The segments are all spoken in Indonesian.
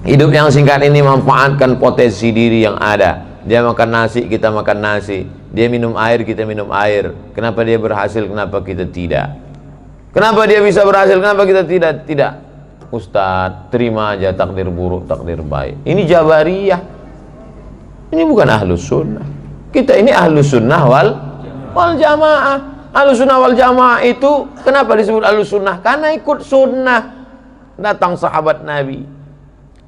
Hidup yang singkat ini memanfaatkan potensi diri yang ada. Dia makan nasi, kita makan nasi. Dia minum air, kita minum air. Kenapa dia berhasil, kenapa kita tidak? Kenapa dia bisa berhasil, kenapa kita tidak? Tidak. Ustadz, terima aja takdir buruk, takdir baik. Ini Jabariyah. Ini bukan Ahlus Sunnah. Kita ini Ahlus Sunnah wal Jamaah. Ahlus Sunnah wal Jamaah itu kenapa disebut Ahlus Sunnah? Karena ikut sunnah. Datang sahabat Nabi,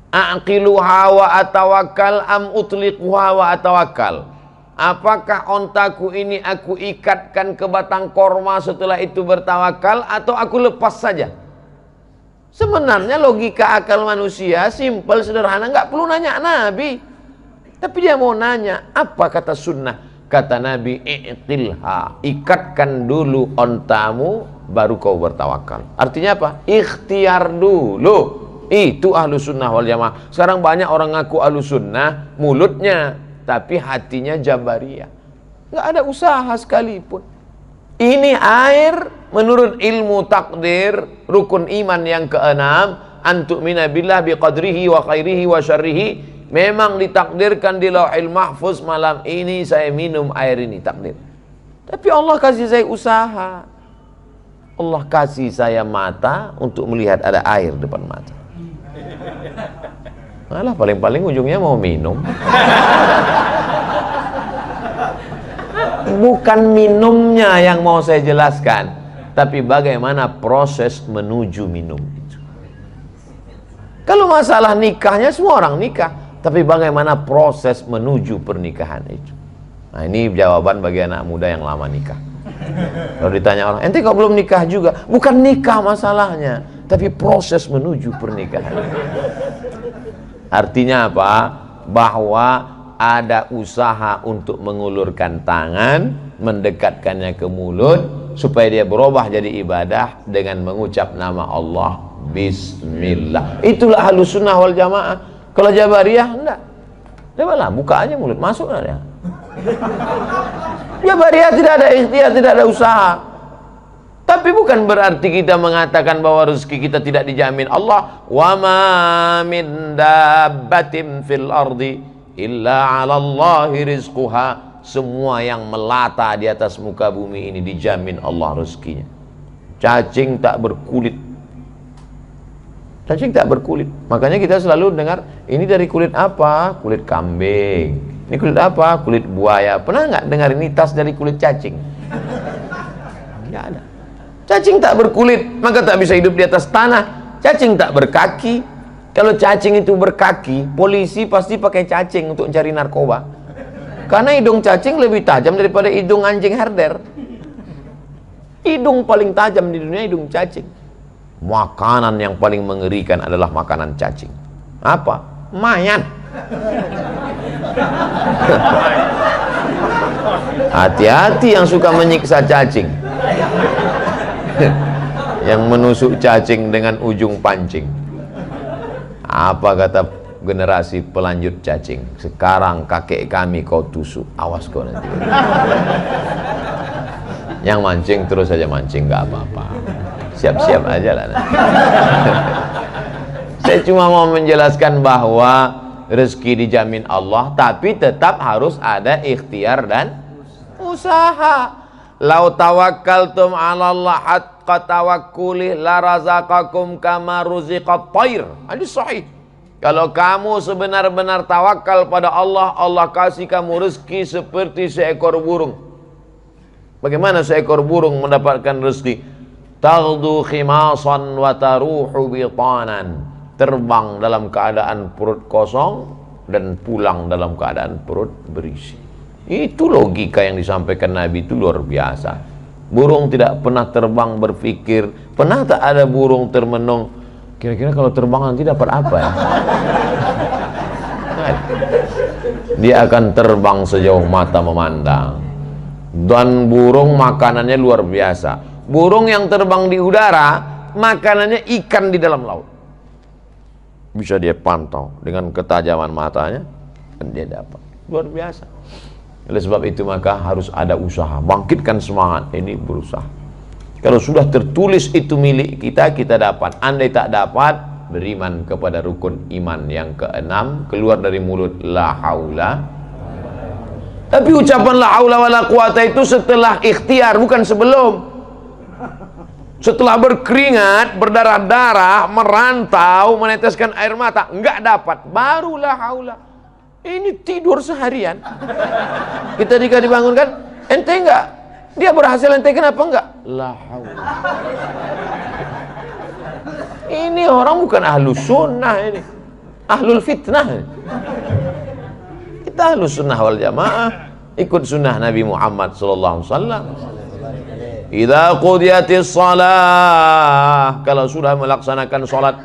aqiluha wa atawakkal am utliquha wa atawakkal. Apakah ontaku ini aku ikatkan ke batang korma setelah itu bertawakal, atau aku lepas saja? Sebenarnya logika akal manusia simpel, sederhana, nggak perlu nanya Nabi. Tapi dia mau nanya, apa kata sunnah? Kata Nabi, i'tilha, ikatkan dulu ontamu baru kau bertawakal. Artinya apa? Ikhtiar dulu. Itu Ahlus Sunnah wal Jamaah. Sekarang banyak orang ngaku Ahlus Sunnah mulutnya, tapi hatinya Jabariyah. Nggak ada usaha sekalipun. Ini air menurut ilmu takdir rukun iman yang keenam, antu'mina billah biqadrihi wa khairihi wa syarrihi. Memang ditakdirkan di Lauhil Mahfuz malam ini saya minum air ini, takdir. Tapi Allah kasih saya usaha. Allah kasih saya mata untuk melihat ada air depan mata. Malah paling-paling ujungnya mau minum. Bukan minumnya yang mau saya jelaskan, tapi bagaimana proses menuju minum itu. Kalau masalah nikahnya semua orang nikah, tapi bagaimana proses menuju pernikahan itu. Nah, ini jawaban bagi anak muda yang lama nikah. Kalau ditanya orang, ente kok belum nikah juga? Bukan nikah masalahnya, tapi proses menuju pernikahan. Artinya apa? Bahwa ada usaha untuk mengulurkan tangan, mendekatkannya ke mulut, supaya dia berubah jadi ibadah dengan mengucap nama Allah, Bismillah. Itulah Ahlus Sunnah wal Jamaah. Kalau Jabariyah, enggak. Cobalah, buka aja mulut, masuk lah dia. Jabariyah tidak ada ikhtiar, tidak ada usaha. Tapi bukan berarti kita mengatakan bahwa rezeki kita tidak dijamin Allah. Wa ma min dabbatin fil ardi illa 'ala Allahi rizquha. Semua yang melata di atas muka bumi ini dijamin Allah rezekinya. Cacing tak berkulit. Cacing tak berkulit. Makanya kita selalu dengar, ini dari kulit apa? Kulit kambing. Ini kulit apa? Kulit buaya. Pernah nggak dengar ini tas dari kulit cacing? Nggak ada. Cacing tak berkulit, maka tak bisa hidup di atas tanah. Cacing tak berkaki. Kalau cacing itu berkaki, polisi pasti pakai cacing untuk mencari narkoba. Karena hidung cacing lebih tajam daripada hidung anjing herder. Hidung paling tajam di dunia hidung cacing. Makanan yang paling mengerikan adalah makanan cacing. Apa? Mayat. Hati-hati yang suka menyiksa cacing. Yang menusuk cacing dengan ujung pancing. Apa kata generasi pelanjut cacing? Sekarang kakek kami kau tusuk, awas kau nanti. Yang mancing terus saja mancing, gak apa-apa. Siap-siap aja lah nanti. Saya cuma mau menjelaskan bahwa rezeki dijamin Allah, tapi tetap harus ada ikhtiar dan usaha. Lau tawakkaltum 'ala Allah haqqa tawakkulih la razaqakum kama ruziqat thair. Hadis sahih. Kalau kamu sebenar-benar tawakal pada Allah, Allah kasih kamu rezeki seperti seekor burung. Bagaimana seekor burung mendapatkan rezeki? Taghdu khimasan wa taruhu bitanan. Terbang dalam keadaan perut kosong dan pulang dalam keadaan perut berisi. Itu logika yang disampaikan Nabi, itu luar biasa. Burung tidak pernah terbang berpikir, pernah tak ada burung termenung, kira-kira kalau terbang nanti dapat apa ya? Dia akan terbang sejauh mata memandang. Dan burung makanannya luar biasa. Burung yang terbang di udara, makanannya ikan di dalam laut. Bisa dia pantau dengan ketajaman matanya, dan dia dapat. Luar biasa. Oleh sebab itu maka harus ada usaha. Bangkitkan semangat, ini berusaha. Kalau sudah tertulis itu milik kita, kita dapat. Andai tak dapat, beriman kepada rukun iman yang keenam, keluar dari mulut la haula. Tapi ucapan la haula wala quwata itu setelah ikhtiar, bukan sebelum. Setelah berkeringat, berdarah-darah, merantau, meneteskan air mata, enggak dapat, baru la haula. Ini tidur seharian. Kita dibangunkan, ente enggak? Dia berhasil, ente kenapa enggak? La haula. Ini orang bukan ahlus sunnah, ini ahlul fitnah. Kita ahlus sunnah wal jamaah, ikut sunnah Nabi Muhammad SAW. Idza qudiyatis shalah, kalau sudah melaksanakan salat,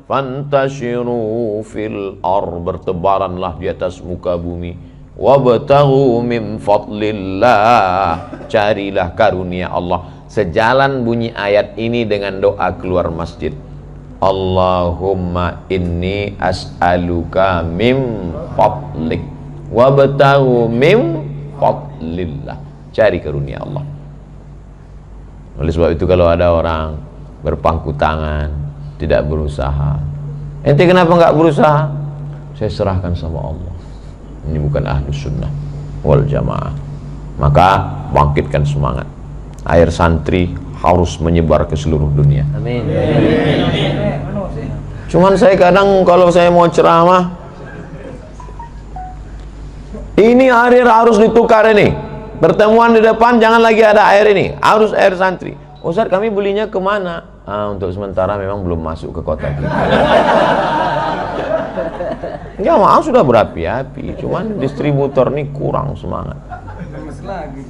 fantashiru fil ard, bertebaranlah di atas muka bumi, wabtaghu min fadlillah, carilah karunia Allah. Sejalan bunyi ayat ini dengan doa keluar masjid, Allahumma inni as'aluka min fadlik wabtaghu min fadlillah, cari karunia Allah. Oleh sebab itu kalau ada orang berpangku tangan, tidak berusaha, ente kenapa enggak berusaha? Saya serahkan sama Allah. Ini bukan ahlus sunnah wal jamaah. Maka bangkitkan semangat. Air santri harus menyebar ke seluruh dunia. Amin. Cuman saya kadang kalau saya mau ceramah, ini air harus ditukar ini. Pertemuan di depan jangan lagi ada air ini, harus air santri. Ustaz, kami belinya kemana? Untuk sementara memang belum masuk ke kota kita. Ya maaf, sudah berapi-api, cuman distributor ini kurang semangat.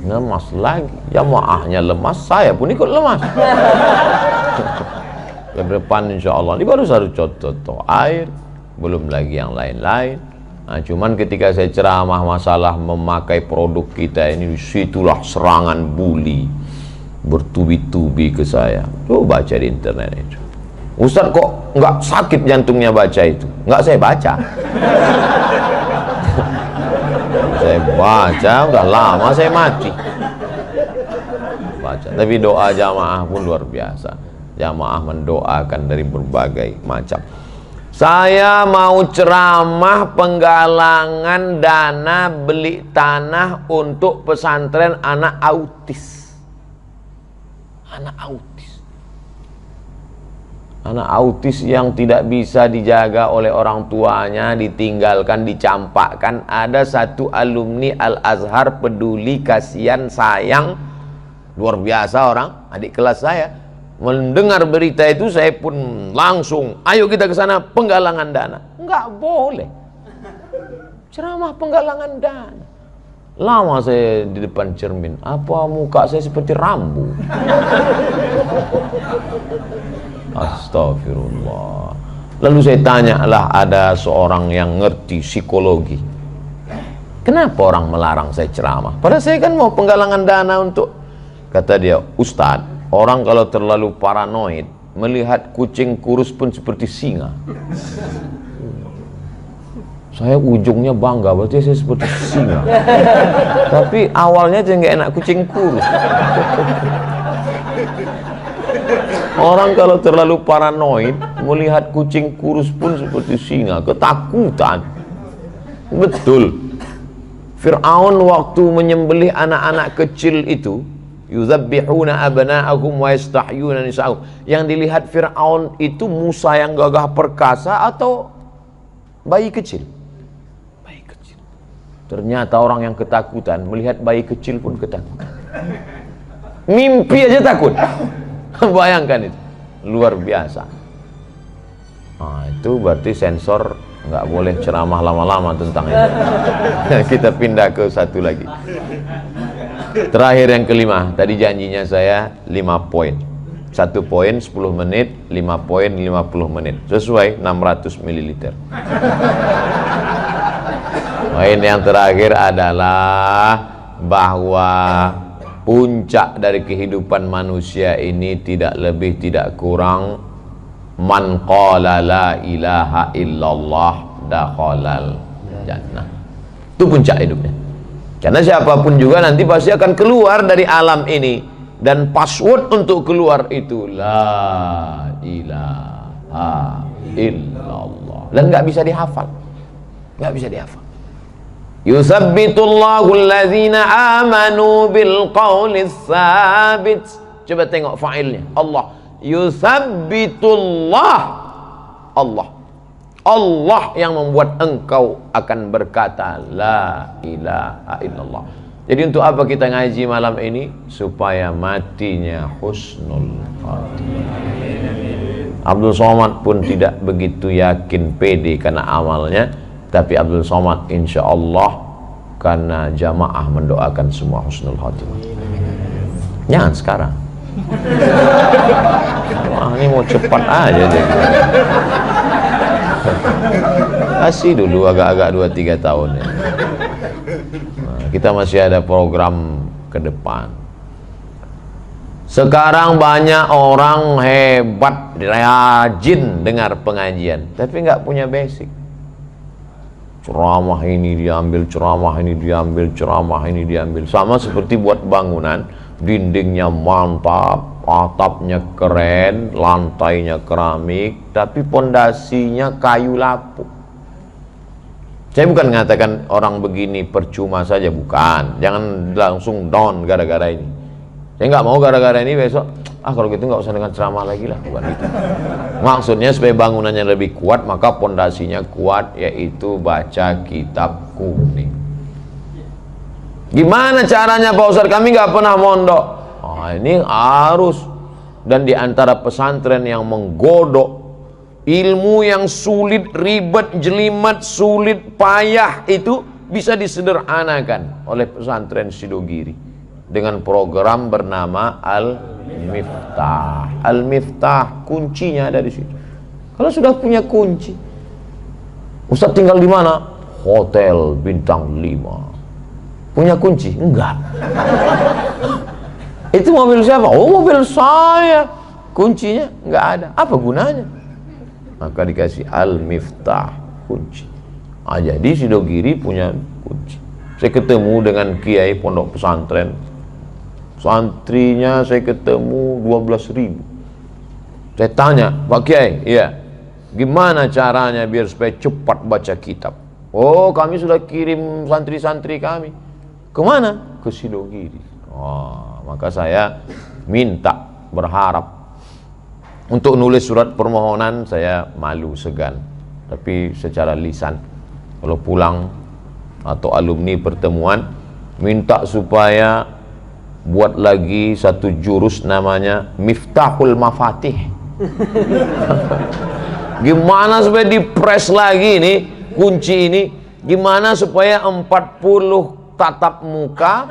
Lemas lagi. Jamaahnya lemas, saya pun ikut lemas. Ke depan insya Allah ini baru satu contoh air, belum lagi yang lain-lain. Nah, cuman ketika saya ceramah masalah memakai produk kita ini, disitulah serangan bully bertubi-tubi ke saya. Coba baca di internet itu, Ustaz kok nggak sakit jantungnya baca itu? Nggak, saya baca. Saya baca, udah lama saya mati baca. Tapi doa jamaah pun luar biasa. Jamaah mendoakan dari berbagai macam. Saya mau ceramah penggalangan dana beli tanah untuk pesantren anak autis. Anak autis. Anak autis yang tidak bisa dijaga oleh orang tuanya, ditinggalkan, dicampakkan. Ada satu alumni Al-Azhar peduli, kasihan, sayang, luar biasa orang, adik kelas saya. Mendengar berita itu saya pun langsung, ayo kita ke sana penggalangan dana. Enggak boleh ceramah penggalangan dana. Lama saya di depan cermin, apa muka saya seperti rambu. Astagfirullah. Lalu saya tanya lah, ada seorang yang ngerti psikologi, kenapa orang melarang saya ceramah? Padahal saya kan mau penggalangan dana untuk, kata dia, Ustadz, orang kalau terlalu paranoid melihat kucing kurus pun seperti singa. Saya ujungnya bangga, berarti saya seperti singa. Tapi awalnya aja nggak enak kucing kurus. Orang kalau terlalu paranoid melihat kucing kurus pun seperti singa, ketakutan. Betul. Fir'aun waktu menyembelih anak-anak kecil itu, yuzabbihuna abna'ahum wa yastahyuna nisa'ahum. Yang dilihat Fir'aun itu Musa yang gagah perkasa atau bayi kecil? Bayi kecil. Ternyata orang yang ketakutan melihat bayi kecil pun ketakutan. Mimpi aja takut. Bayangkan itu, luar biasa. Nah, itu berarti sensor nggak boleh ceramah lama-lama tentang itu. Kita pindah ke satu lagi. Terakhir yang kelima, tadi janjinya saya 5 poin. 1 poin 10 menit, 5 poin 50 menit. Sesuai 600 ml. Poin yang terakhir adalah bahwa puncak dari kehidupan manusia ini tidak lebih tidak kurang man qala la ilaha illallah dakhalal jannah. Itu puncak hidupnya. Karena siapapun juga nanti pasti akan keluar dari alam ini, dan password untuk keluar itu la ilaha illallah. Dan nggak bisa dihafal, nggak bisa dihafal. Yusabbitullahu allazina amanu bil qawli tsabit. Coba tengok fa'ilnya. Allah. Yusabbitullah. Allah. Allah yang membuat engkau akan berkata la ilaha illallah. Jadi untuk apa kita ngaji malam ini? Supaya matinya husnul khatimah. Abdul Somad pun tidak begitu yakin pede karena amalnya, tapi Abdul Somad insya Allah karena jamaah mendoakan semua husnul khatimah. Jangan sekarang. Wah, ini mau cepat aja deh. Kasih dulu agak-agak 2-3 tahun ya. Nah, kita masih ada program ke depan. Sekarang banyak orang hebat, rajin dengar pengajian, tapi nggak punya basic. Ceramah ini diambil, ceramah ini diambil, ceramah ini diambil. Sama seperti buat bangunan, dindingnya mantap, atapnya keren, lantainya keramik, tapi pondasinya kayu lapuk. Saya bukan mengatakan orang begini percuma saja, bukan. Jangan langsung down gara-gara ini. Saya nggak mau gara-gara ini besok, kalau gitu nggak usah dengan ceramah lagi lah, bukan itu. Maksudnya supaya bangunannya lebih kuat, maka pondasinya kuat, yaitu baca kitab kuning. Gimana caranya Pak Ustadz? Kami nggak pernah mondok. Ini harus. Dan di antara pesantren yang menggodok ilmu yang sulit, ribet, jelimet, sulit, payah, itu bisa disederhanakan oleh pesantren Sidogiri dengan program bernama Al-Miftah. Al-Miftah, kuncinya ada di situ. Kalau sudah punya kunci, Ustadz tinggal di mana? Hotel bintang 5. Punya kunci? Enggak. Itu mobil siapa? Oh, mobil saya. Kuncinya enggak ada. Apa gunanya? Maka dikasih Al-Miftah, kunci. Jadi Sidogiri punya kunci. Saya ketemu dengan kiai pondok pesantren, santrinya saya ketemu 12.000. Saya tanya, Pak Kiai, iya, gimana caranya biar supaya cepat baca kitab? Oh, kami sudah kirim santri-santri kami. Kemana? Ke Sidogiri. Maka saya minta, berharap. Untuk nulis surat permohonan saya malu, segan. Tapi secara lisan, kalau pulang atau alumni pertemuan, minta supaya buat lagi satu jurus namanya Miftahul Mafatih. Gimana supaya dipres lagi nih kunci ini? Gimana supaya 40 tatap muka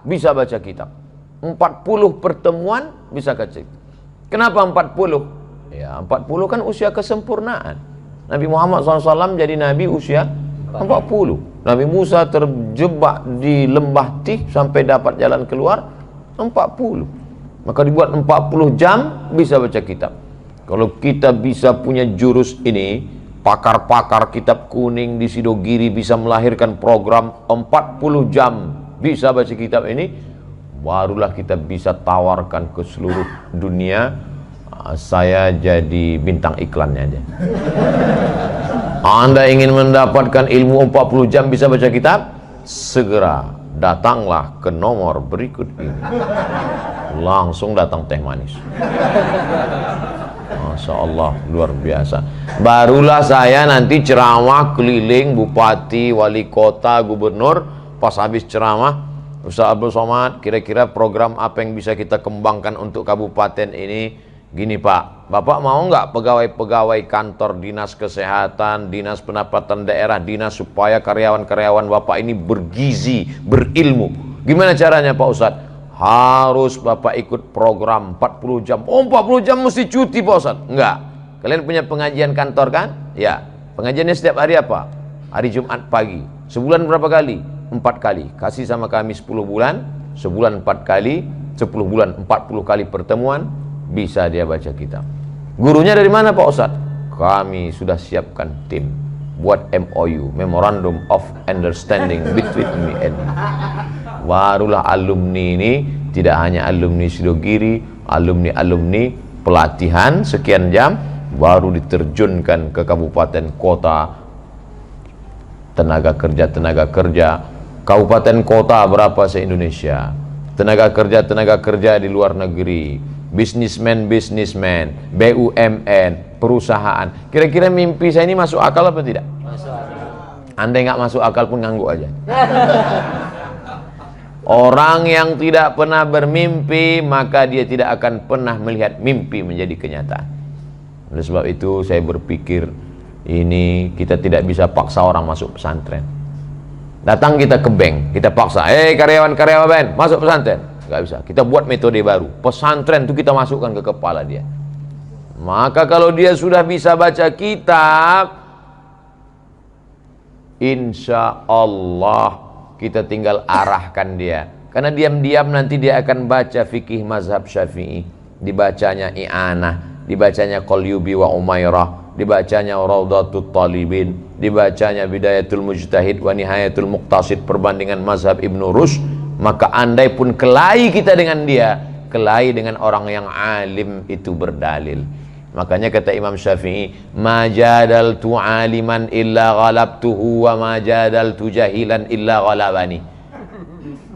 bisa baca kitab, 40 pertemuan bisa baca. Kenapa 40? Ya, 40 kan usia kesempurnaan. Nabi Muhammad SAW jadi nabi usia 40. Nabi Musa terjebak di lembah Tih sampai dapat jalan keluar 40. Maka dibuat 40 jam bisa baca kitab. Kalau kita bisa punya jurus ini, pakar-pakar kitab kuning di Sidogiri bisa melahirkan program 40 jam bisa baca kitab ini, barulah kita bisa tawarkan ke seluruh dunia. Saya jadi bintang iklannya aja. Anda ingin mendapatkan ilmu 40 jam bisa baca kitab? Segera datanglah ke nomor berikut ini. Langsung datang teh manis. Masya Allah, luar biasa. Barulah saya nanti ceramah keliling bupati, wali kota, gubernur. Pas habis ceramah, Ustaz Abdul Somad, kira-kira program apa yang bisa kita kembangkan untuk kabupaten ini? Gini Pak, Bapak mau nggak pegawai-pegawai kantor dinas kesehatan, dinas pendapatan daerah, dinas, supaya karyawan-karyawan Bapak ini bergizi, berilmu? Gimana caranya Pak Ustadz? Harus Bapak ikut program 40 jam. Oh, 40 jam mesti cuti Pak Ustadz? Enggak. Kalian punya pengajian kantor kan? Ya. Pengajiannya setiap hari apa? Hari Jumat pagi. Sebulan berapa kali? 4 kali. Kasih sama kami 10 bulan, sebulan 4 kali, 10 bulan 40 kali pertemuan, bisa dia baca kitab. Gurunya dari mana Pak Ustadz? Kami sudah siapkan tim buat MOU, Memorandum of Understanding between me and you. Barulah alumni ini tidak hanya alumni Sidogiri, alumni-alumni pelatihan sekian jam, baru diterjunkan ke kabupaten kota, tenaga kerja, kabupaten kota berapa se-Indonesia, tenaga kerja di luar negeri, bisnismen, BUMN, perusahaan. Kira-kira mimpi saya ini masuk akal apa tidak? Masuk akal. Andai nggak masuk akal pun ngangguk aja. Orang yang tidak pernah bermimpi, maka dia tidak akan pernah melihat mimpi menjadi kenyataan. Oleh sebab itu saya berpikir, ini kita tidak bisa paksa orang masuk pesantren. Datang kita ke bank, kita paksa, karyawan masuk pesantren. Nggak bisa, kita buat metode baru. Pesantren itu kita masukkan ke kepala dia. Maka kalau dia sudah bisa baca kitab, insya Allah kita tinggal arahkan dia. Karena diam-diam nanti dia akan baca fikih mazhab Syafi'i. Dibacanya I'anah, dibacanya Qalyubi wa Umairah, dibacanya Rawdatul Talibin, dibacanya Bidayatul Mujtahid wa Nihayatul Muqtasid, perbandingan mazhab Ibnu Rushd. Maka andai pun kelahi kita dengan dia, kelahi dengan orang yang alim itu berdalil. Makanya kata Imam Syafi'i, ma jadaltu aliman illa ghalabtuhu wa ma jadaltu jahilan illa ghalabani.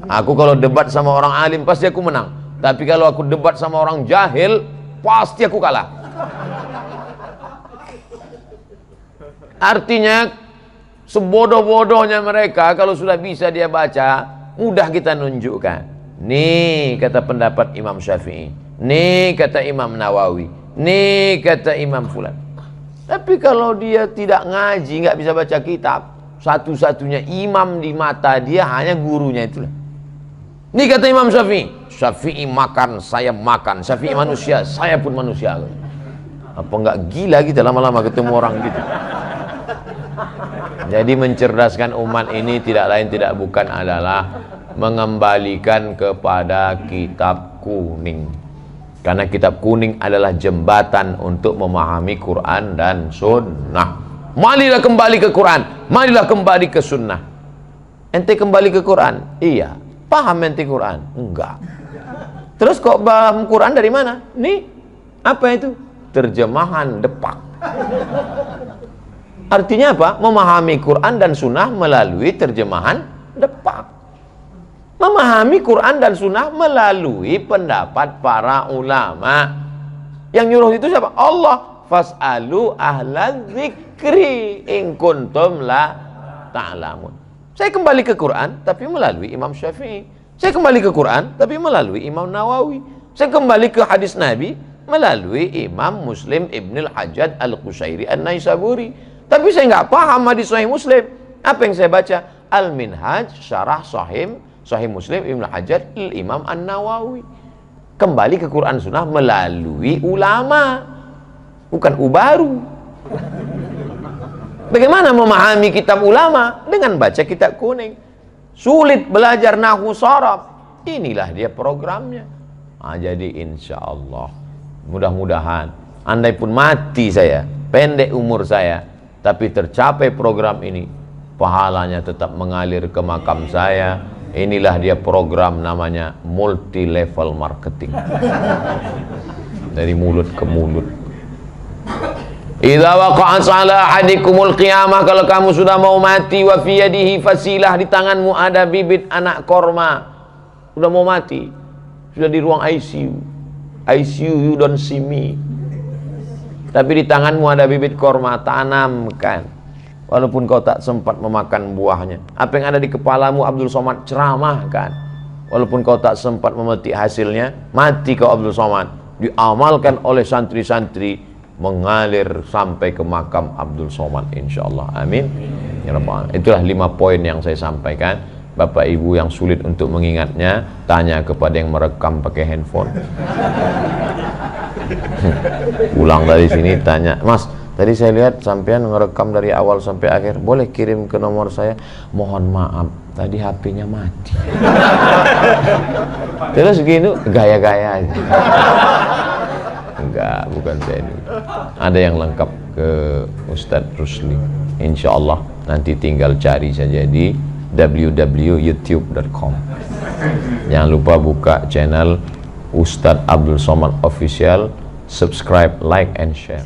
Aku kalau debat sama orang alim pasti aku menang, tapi kalau aku debat sama orang jahil pasti aku kalah. Artinya sebodoh-bodohnya mereka, kalau sudah bisa dia baca, mudah kita nunjukkan. Nih kata pendapat Imam Syafi'i, nih kata Imam Nawawi, nih kata Imam Fulan. Tapi kalau dia tidak ngaji, nggak bisa baca kitab, satu-satunya imam di mata dia hanya gurunya itulah. Nih kata Imam Syafi'i, Syafi'i makan, saya makan. Syafi'i manusia, saya pun manusia. Apa nggak gila kita lama-lama ketemu orang gitu? Jadi mencerdaskan umat ini tidak lain tidak bukan adalah mengembalikan kepada kitab kuning. Karena kitab kuning adalah jembatan untuk memahami Quran dan sunnah. Marilah kembali ke Quran, marilah kembali ke sunnah. Ente kembali ke Quran? Iya. Paham ente Quran? Enggak. Terus kok paham Quran dari mana? Nih, apa itu? Terjemahan Depak. Artinya apa? Memahami Quran dan sunnah melalui terjemahan Depak. Memahami Quran dan sunnah melalui pendapat para ulama. Yang nyuruh itu siapa? Allah. Fas'alu ahla dzikri in kuntum la ta'lamun. Saya kembali ke Quran tapi melalui Imam Syafi'i. Saya kembali ke Quran tapi melalui Imam Nawawi. Saya kembali ke hadis Nabi melalui Imam Muslim Ibnul Hajjaj Al-Qushairi An-Naisaburi. Tapi saya nggak paham hadis Sahih Muslim. Apa yang saya baca? Al-Minhaj Syarah Sahih Muslim Ibnu Hajjaj Imam An-Nawawi. Kembali ke Quran Sunnah melalui ulama, bukan ubaru. Bagaimana memahami kitab ulama? Dengan baca kitab kuning. Sulit belajar nahwu sharaf. Inilah dia programnya. Jadi insya Allah mudah-mudahan, andai pun mati saya, pendek umur saya, tapi tercapai program ini, pahalanya tetap mengalir ke makam saya. Inilah dia program namanya multi level marketing. Dari mulut ke mulut. Idza waqa'at 'ala ahadikumul qiyamah, kalau kamu sudah mau mati, wa fi yadihi fasilah, di tanganmu ada bibit anak korma. Sudah mau mati, sudah di ruang ICU. ICU, you don't see me. Tapi di tanganmu ada bibit korma, tanamkan. Walaupun kau tak sempat memakan buahnya. Apa yang ada di kepalamu, Abdul Somad, ceramahkan. Walaupun kau tak sempat memetik hasilnya, mati kau Abdul Somad. Diamalkan oleh santri-santri, mengalir sampai ke makam Abdul Somad, insyaallah. Amin ya rabbal alamin. Itulah 5 poin yang saya sampaikan. Bapak Ibu yang sulit untuk mengingatnya, tanya kepada yang merekam pakai handphone. Pulang dari sini tanya, Mas, tadi saya lihat sampean ngerekam dari awal sampai akhir, boleh kirim ke nomor saya? Mohon maaf, tadi HP-nya mati. Terus gitu, gaya-gaya aja. Enggak, bukan saya ini. Ada yang lengkap ke Ustadz Rusli. Insya Allah nanti tinggal cari saja di www.youtube.com. Jangan lupa buka channel Ustadz Abdul Somad Official, subscribe, like, and share.